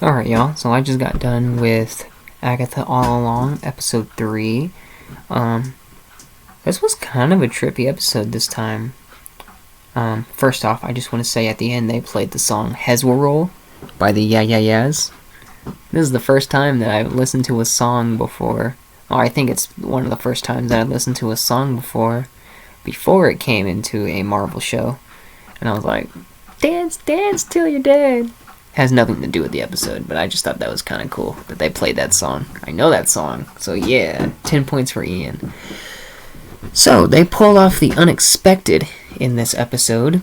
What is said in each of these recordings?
Alright, y'all, so I just got done with Agatha All Along, episode 3. This was kind of a trippy episode this time. First off, I just want to say at the end they played the song Hezwarol by the Yeah Yeah Yeahs. This is the first time that I've listened to a song before. I think it's one of the first times that I've listened to a song before it came into a Marvel show. And I was like, dance, dance till you're dead. Has nothing to do with the episode, but I just thought that was kind of cool that they played that song. I know that song, so yeah, 10 points for Ian. So, they pulled off the unexpected in this episode.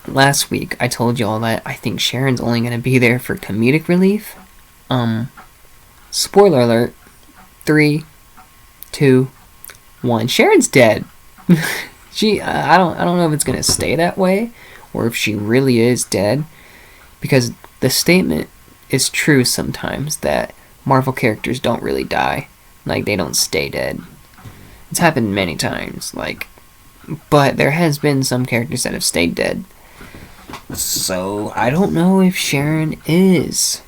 Last week, I told y'all that I think Sharon's only going to be there for comedic relief. Spoiler alert, 3, 2, 1. Sharon's dead. I don't know if it's going to stay that way, or if she really is dead. Because the statement is true sometimes that Marvel characters don't really die. Like, they don't stay dead. It's happened many times, but there has been some characters that have stayed dead. So, I don't know if Sharon is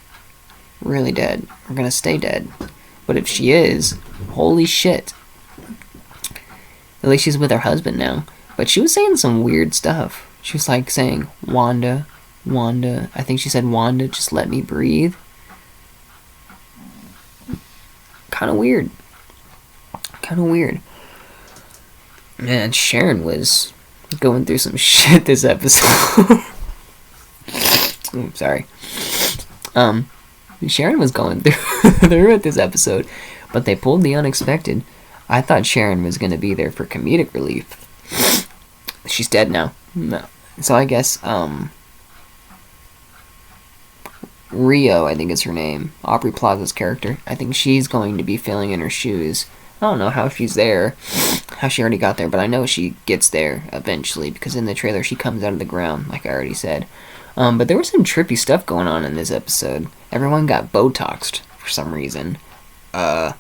really dead, or gonna stay dead. But if she is, holy shit. At least she's with her husband now. But she was saying some weird stuff. She was saying, Wanda, I think she said, Wanda, just let me breathe. Kind of weird. Man, Sharon was going through some shit this episode. Ooh, sorry. Sharon was going through it this episode, but they pulled the unexpected. I thought Sharon was going to be there for comedic relief. She's dead now. No. So I guess, Rio, I think is her name, Aubrey Plaza's character. I think she's going to be filling in her shoes. I don't know how she's there, how she already got there, but I know she gets there eventually, because in the trailer she comes out of the ground, like I already said. But there was some trippy stuff going on in this episode. Everyone got Botoxed for some reason. Botox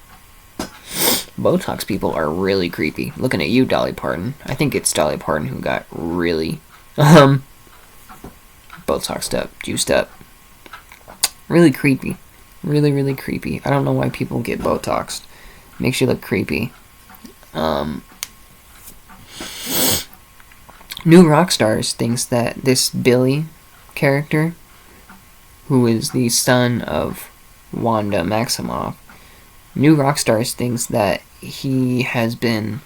people are really creepy. Looking at you, Dolly Parton. I think it's Dolly Parton who got really, Botoxed up, juiced up. Really creepy. Really, really creepy. I don't know why people get Botoxed. Makes you look creepy. New Rockstars thinks that this Billy character, who is the son of Wanda Maximoff, New Rockstars thinks that he has been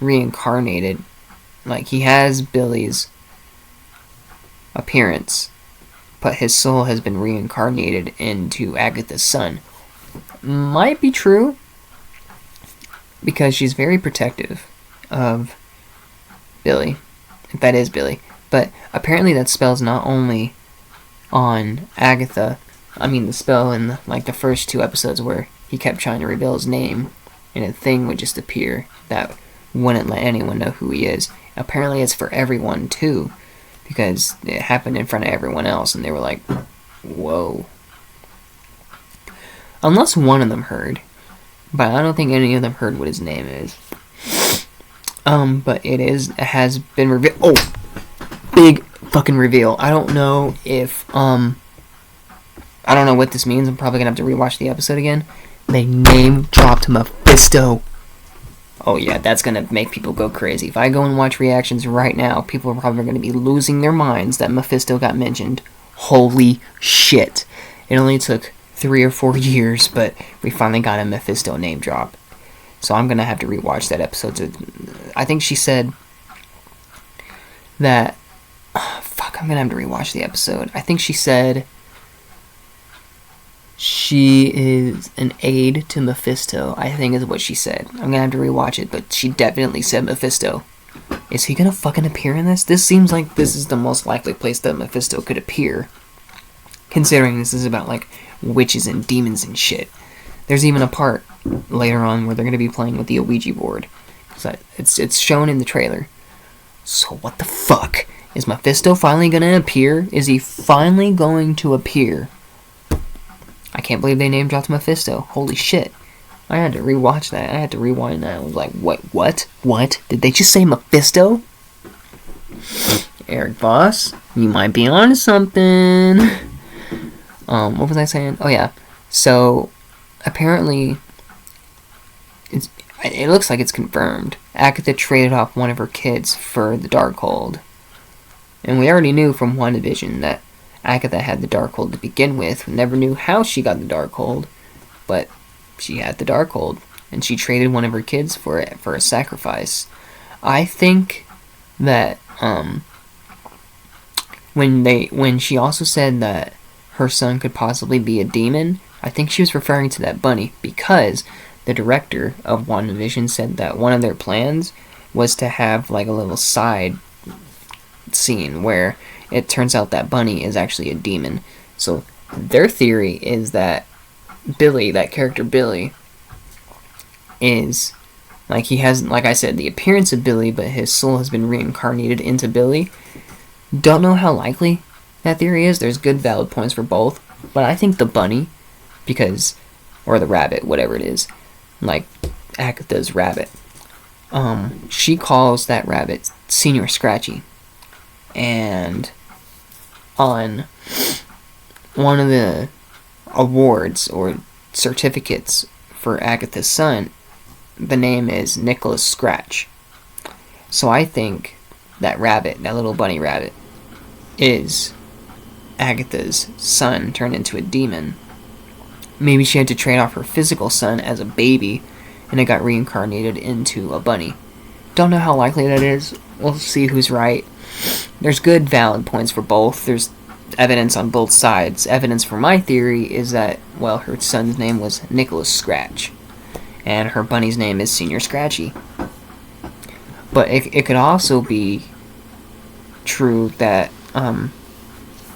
reincarnated. Like, he has Billy's appearance, but his soul has been reincarnated into Agatha's son. Might be true, because she's very protective of Billy, if that is Billy. But apparently that spell's not only on Agatha. I mean, the spell in the first 2 episodes where he kept trying to reveal his name, and a thing would just appear that wouldn't let anyone know who he is. Apparently it's for everyone too, because it happened in front of everyone else, and they were like, whoa. Unless one of them heard, but I don't think any of them heard what his name is. But it has been revealed. Oh, big fucking reveal. I don't know if, I don't know what this means. I'm probably gonna have to rewatch the episode again. They name dropped Mephisto. Oh yeah, that's gonna make people go crazy. If I go and watch reactions right now, people are probably gonna be losing their minds that Mephisto got mentioned. Holy shit. It only took 3 or 4 years, but we finally got a Mephisto name drop. So I'm gonna have to rewatch that episode. So I think she said that... I'm gonna have to rewatch the episode. I think she said she is an aide to Mephisto, I think is what she said. I'm gonna have to rewatch it, but she definitely said Mephisto. Is he gonna fucking appear in this? This seems like this is the most likely place that Mephisto could appear, considering this is about, witches and demons and shit. There's even a part later on where they're gonna be playing with the Ouija board. So it's shown in the trailer. So what the fuck? Is Mephisto finally gonna appear? Is he finally going to appear? I can't believe they name dropped Mephisto. Holy shit. I had to rewatch that. I had to rewind that. I was like, what? What? Did they just say Mephisto? Eric Voss, you might be onto something. What was I saying? Oh yeah. So apparently, it looks like it's confirmed. Agatha traded off one of her kids for the Darkhold. And we already knew from WandaVision that Agatha had the Darkhold to begin with. We never knew how she got the Darkhold, but she had the Darkhold, and she traded one of her kids for it for a sacrifice. I think that when she also said that her son could possibly be a demon, I think she was referring to that bunny, because the director of WandaVision said that one of their plans was to have like a little side scene where it turns out that bunny is actually a demon. So their theory is that Billy, that character Billy, is like, he has, like I said, the appearance of Billy, but his soul has been reincarnated into Billy. Don't know how likely that theory is. There's good valid points for both, but I think the bunny, because, or the rabbit, whatever it is, like Agatha's rabbit, she calls that rabbit Senior Scratchy. And on one of the awards or certificates for Agatha's son, the name is Nicholas Scratch. So I think that rabbit, that little bunny rabbit, is Agatha's son turned into a demon. Maybe she had to trade off her physical son as a baby, and it got reincarnated into a bunny. Don't know how likely that is. We'll see who's right. There's good valid points for both. There's evidence on both sides. Evidence for my theory is that, well, her son's name was Nicholas Scratch, and her bunny's name is Senior Scratchy. But it could also be true that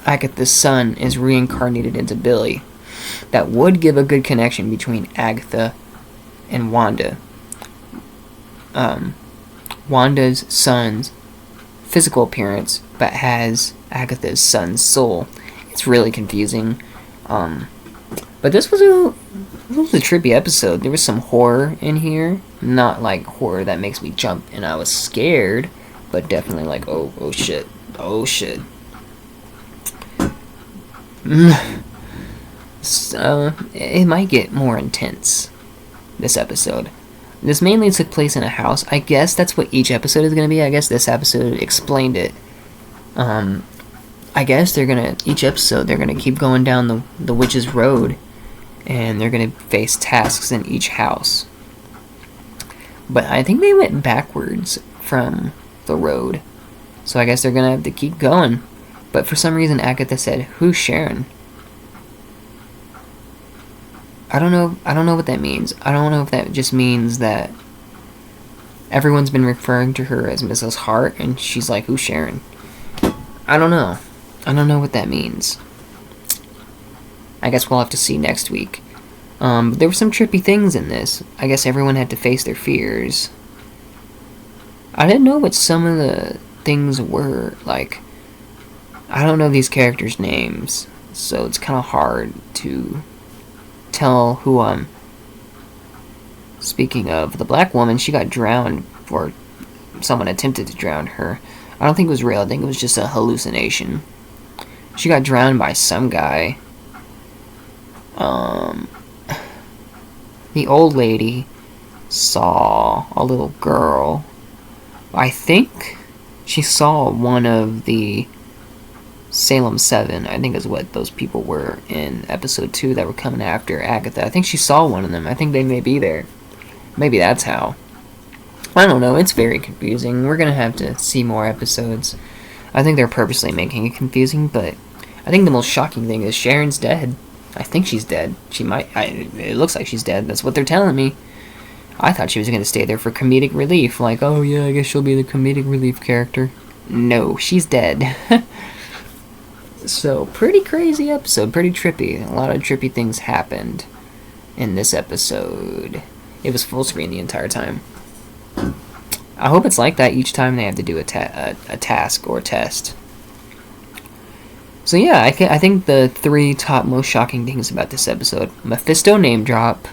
Agatha's son is reincarnated into Billy. That would give a good connection between Agatha and Wanda. Wanda's son's physical appearance, but has Agatha's son's soul. It's really confusing. But this was a trippy episode. There was some horror in here. Not like horror that makes me jump and I was scared, but definitely like, oh shit. Oh shit. So, it might get more intense, this episode. This mainly took place in a house. I guess that's what each episode is going to be. I guess this episode explained it. I guess each episode, they're going to keep going down the witch's road, and they're going to face tasks in each house. But I think they went backwards from the road, so I guess they're going to have to keep going. But for some reason, Agatha said, "Who's Sharon?" I don't know what that means. I don't know if that just means that everyone's been referring to her as Mrs. Hart, and she's like, "Who's Sharon?" I don't know. I don't know what that means. I guess we'll have to see next week. But there were some trippy things in this. I guess everyone had to face their fears. I didn't know what some of the things were. Like, I don't know these characters' names, so it's kind of hard to tell who I'm speaking of. The black woman, she got drowned, or someone attempted to drown her. I don't think it was real. I think it was just a hallucination. She got drowned by some guy. The old lady saw a little girl. I think she saw one of the Salem 7, I think is what those people were in episode 2 that were coming after Agatha. I think she saw one of them. I think they may be there. Maybe that's how. I don't know. It's very confusing. We're going to have to see more episodes. I think they're purposely making it confusing, but I think the most shocking thing is Sharon's dead. I think she's dead. It looks like she's dead. That's what they're telling me. I thought she was going to stay there for comedic relief. Like, oh yeah, I guess she'll be the comedic relief character. No, she's dead. So, pretty crazy episode. Pretty trippy. A lot of trippy things happened in this episode. It was full screen the entire time. I hope it's like that each time they have to do a task or a test. So yeah, I think the 3 top most shocking things about this episode: Mephisto name drop,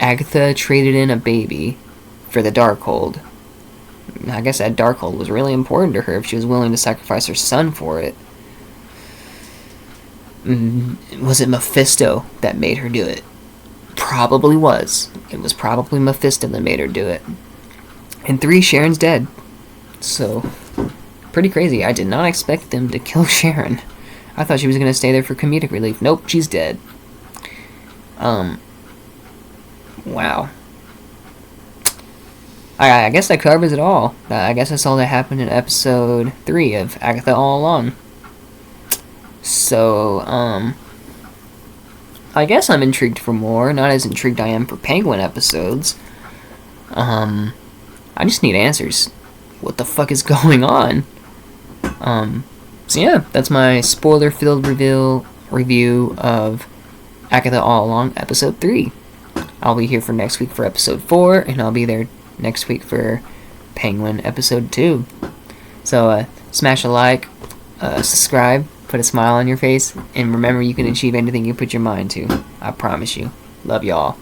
Agatha traded in a baby for the Darkhold. I guess that Darkhold was really important to her if she was willing to sacrifice her son for it. Was it Mephisto that made her do it? Probably was. It was probably Mephisto that made her do it. And 3, Sharon's dead. So, pretty crazy. I did not expect them to kill Sharon. I thought she was going to stay there for comedic relief. Nope, she's dead. Wow. I guess that covers it all. I guess that's all that happened in episode 3 of Agatha All Along. So, I guess I'm intrigued for more. Not as intrigued I am for Penguin episodes. I just need answers. What the fuck is going on? So yeah, that's my spoiler-filled review of Agatha All Along episode 3. I'll be here for next week for episode 4, and I'll be there next week for Penguin episode 2. So smash a like, subscribe, put a smile on your face, and remember you can achieve anything you put your mind to. I promise you. Love y'all.